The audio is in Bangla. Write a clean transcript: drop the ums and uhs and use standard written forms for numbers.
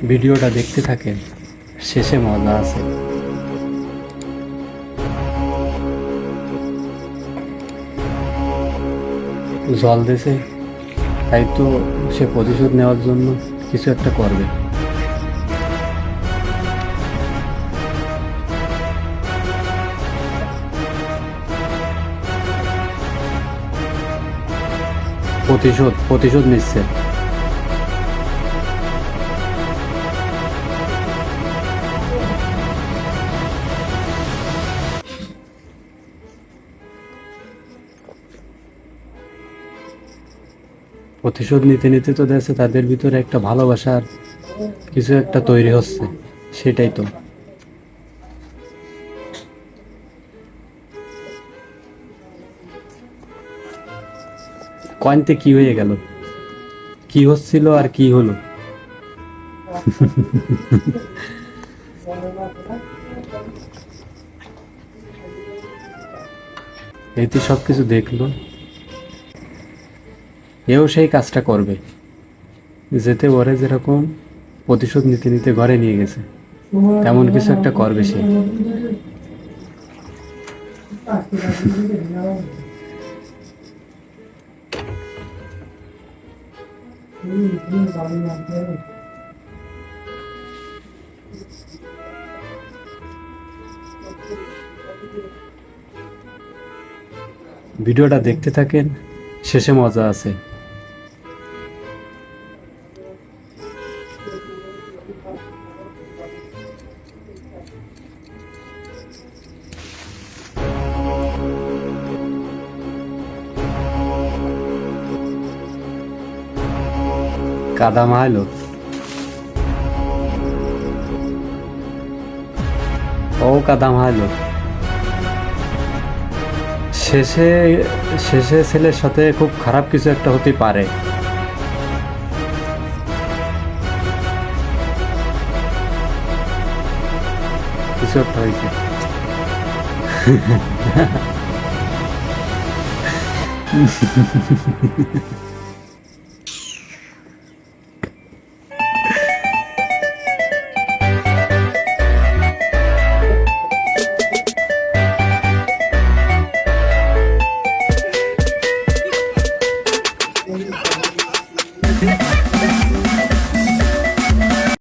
ভিডিওটা দেখতে থাকেন, শেষে মজা আছে। জল দিছে, তাই তো সে প্রতিশোধ নেওয়ার জন্য কিছু একটা করবে। প্রতিশোধ প্রতিশোধ নিচ্ছে। প্রতিশোধ নিতে নিতে তো দেখছে তাদের ভিতরে একটা ভালোবাসার কিছু একটা তৈরি হচ্ছে, সেটাই তো। কয়েনতে কি হয়ে গেল, কি হচ্ছিল আর কি হলো? এই তো সবকিছু দেখলো, এও সেই কাজটা করবে। যেতে ওরে যেরকম প্রতিশোধ নিতে নিতে ঘরে নিয়ে গেছে, তেমন কিছু একটা করবে সে। ভিডিওটা দেখতে থাকেন, শেষে মজা আছে। কাদা মাহালো, ও কাদা মাহালো। শেষে শেষে ছেলের সাথে খুব খারাপ কিছু একটা হতে পারে। কিছু একটা হয়েছে।